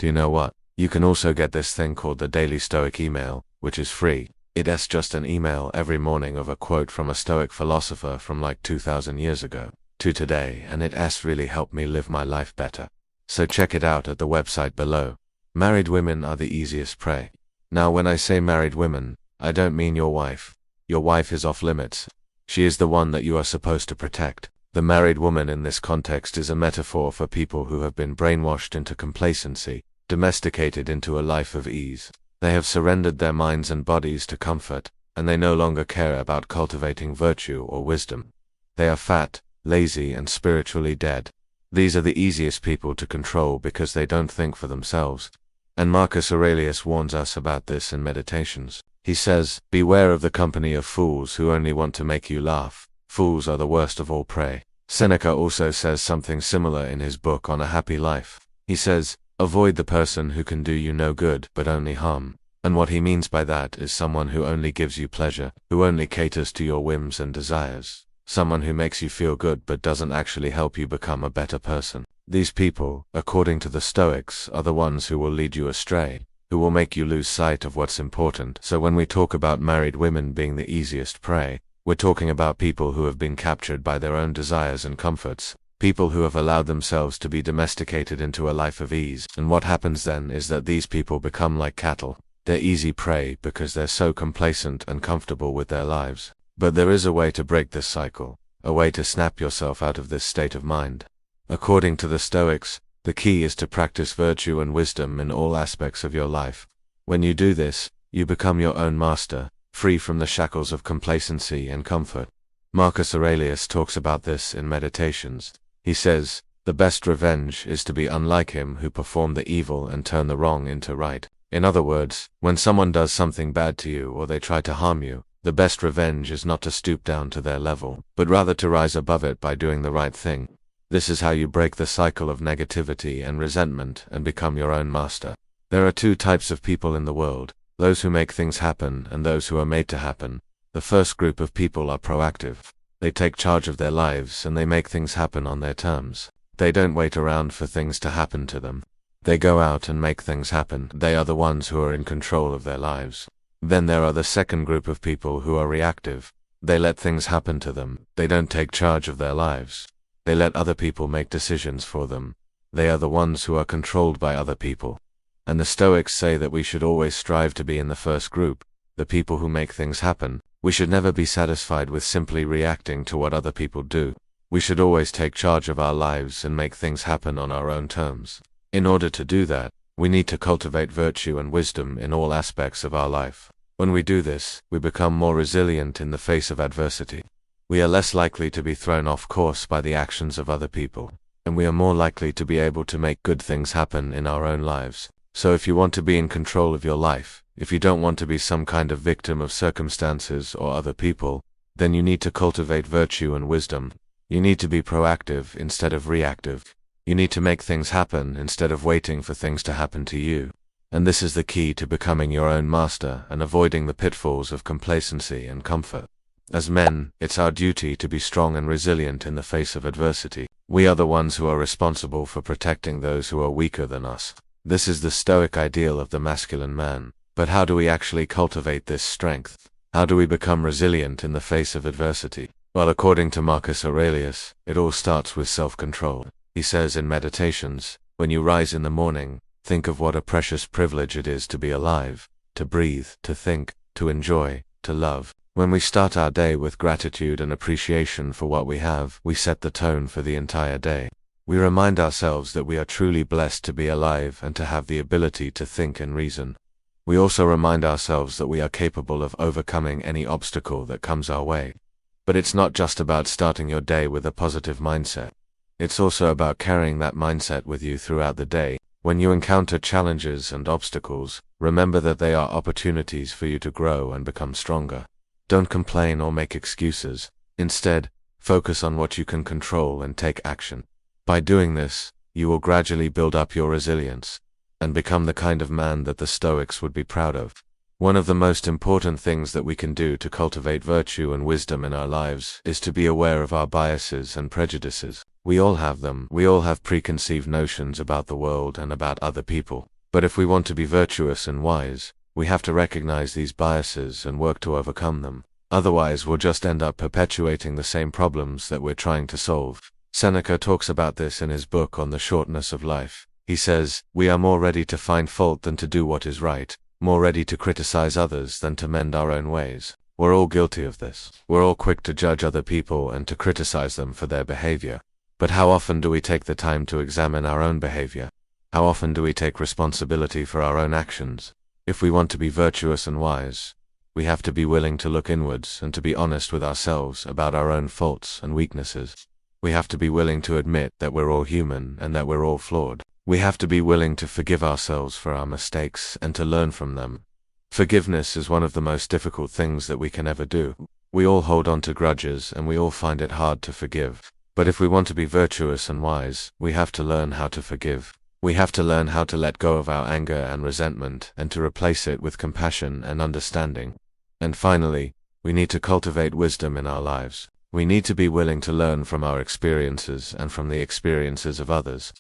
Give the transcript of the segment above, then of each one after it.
Do you know what? You can also get this thing called the Daily Stoic email, which is free. It's just an email every morning of a quote from a Stoic philosopher from like 2000 years ago to today, and it's really helped me live my life better. So check it out at the website below. Married women are the easiest prey. Now when I say married women, I don't mean your wife. Your wife is off limits. She is the one that you are supposed to protect. The married woman in this context is a metaphor for people who have been brainwashed into complacency, domesticated into a life of ease. They have surrendered their minds and bodies to comfort, and they no longer care about cultivating virtue or wisdom. They are fat, lazy, and spiritually dead. These are the easiest people to control because they don't think for themselves. And Marcus Aurelius warns us about this in Meditations. He says, "Beware of the company of fools who only want to make you laugh. Fools are the worst of all prey." Seneca also says something similar in his book on a happy life. He says, "Avoid the person who can do you no good but only harm." And what he means by that is someone who only gives you pleasure, who only caters to your whims and desires. Someone who makes you feel good but doesn't actually help you become a better person. These people, according to the Stoics, are the ones who will lead you astray, who will make you lose sight of what's important. So when we talk about married women being the easiest prey, we're talking about people who have been captured by their own desires and comforts, people who have allowed themselves to be domesticated into a life of ease. And what happens then is that these people become like cattle. They're easy prey because they're so complacent and comfortable with their lives. But there is a way to break this cycle, a way to snap yourself out of this state of mind. According to the Stoics, the key is to practice virtue and wisdom in all aspects of your life. When you do this, you become your own master, free from the shackles of complacency and comfort. Marcus Aurelius talks about this in Meditations. He says, "The best revenge is to be unlike him who performed the evil and turn the wrong into right." In other words, when someone does something bad to you or they try to harm you, the best revenge is not to stoop down to their level, but rather to rise above it by doing the right thing. This is how you break the cycle of negativity and resentment and become your own master. There are two types of people in the world, those who make things happen and those who are made to happen. The first group of people are proactive. They take charge of their lives and they make things happen on their terms. They don't wait around for things to happen to them. They go out and make things happen. They are the ones who are in control of their lives. Then there are the second group of people who are reactive. They let things happen to them. They don't take charge of their lives. They let other people make decisions for them. They are the ones who are controlled by other people. And the Stoics say that we should always strive to be in the first group, the people who make things happen. We should never be satisfied with simply reacting to what other people do. We should always take charge of our lives and make things happen on our own terms. In order to do that, we need to cultivate virtue and wisdom in all aspects of our life. When we do this, we become more resilient in the face of adversity. We are less likely to be thrown off course by the actions of other people, and we are more likely to be able to make good things happen in our own lives. So if you want to be in control of your life, if you don't want to be some kind of victim of circumstances or other people, then you need to cultivate virtue and wisdom. You need to be proactive instead of reactive. You need to make things happen instead of waiting for things to happen to you. And this is the key to becoming your own master and avoiding the pitfalls of complacency and comfort. As men, it's our duty to be strong and resilient in the face of adversity. We are the ones who are responsible for protecting those who are weaker than us. This is the Stoic ideal of the masculine man. But how do we actually cultivate this strength? How do we become resilient in the face of adversity? Well, according to Marcus Aurelius, it all starts with self-control. He says in Meditations, "When you rise in the morning, think of what a precious privilege it is to be alive, to breathe, to think, to enjoy, to love." When we start our day with gratitude and appreciation for what we have, we set the tone for the entire day. We remind ourselves that we are truly blessed to be alive and to have the ability to think and reason. We also remind ourselves that we are capable of overcoming any obstacle that comes our way. But it's not just about starting your day with a positive mindset. It's also about carrying that mindset with you throughout the day. When you encounter challenges and obstacles, remember that they are opportunities for you to grow and become stronger. Don't complain or make excuses. Instead, focus on what you can control and take action. By doing this, you will gradually build up your resilience and become the kind of man that the Stoics would be proud of. One of the most important things that we can do to cultivate virtue and wisdom in our lives is to be aware of our biases and prejudices. We all have them. We all have preconceived notions about the world and about other people. But if we want to be virtuous and wise, we have to recognize these biases and work to overcome them. Otherwise, we'll just end up perpetuating the same problems that we're trying to solve. Seneca talks about this in his book on the shortness of life. He says, "We are more ready to find fault than to do what is right, more ready to criticize others than to mend our own ways." We're all guilty of this. We're all quick to judge other people and to criticize them for their behavior. But how often do we take the time to examine our own behavior? How often do we take responsibility for our own actions? If we want to be virtuous and wise, we have to be willing to look inwards and to be honest with ourselves about our own faults and weaknesses. We have to be willing to admit that we're all human and that we're all flawed. We have to be willing to forgive ourselves for our mistakes and to learn from them. Forgiveness is one of the most difficult things that we can ever do. We all hold on to grudges and we all find it hard to forgive. But if we want to be virtuous and wise, we have to learn how to forgive. We have to learn how to let go of our anger and resentment and to replace it with compassion and understanding. And finally, we need to cultivate wisdom in our lives. We need to be willing to learn from our experiences and from the experiences of others.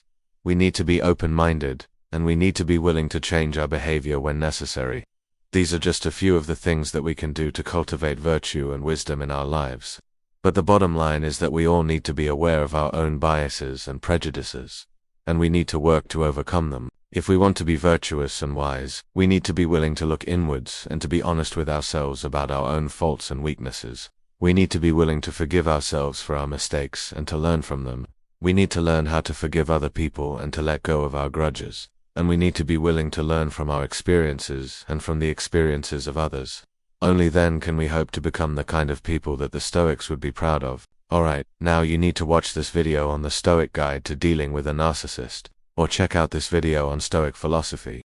We need to be open-minded, and we need to be willing to change our behavior when necessary. These are just a few of the things that we can do to cultivate virtue and wisdom in our lives. But the bottom line is that we all need to be aware of our own biases and prejudices, and we need to work to overcome them. If we want to be virtuous and wise, we need to be willing to look inwards and to be honest with ourselves about our own faults and weaknesses. We need to be willing to forgive ourselves for our mistakes and to learn from them. We need to learn how to forgive other people and to let go of our grudges. And we need to be willing to learn from our experiences and from the experiences of others. Only then can we hope to become the kind of people that the Stoics would be proud of. Alright, now you need to watch this video on the Stoic Guide to Dealing with a Narcissist, or check out this video on Stoic philosophy.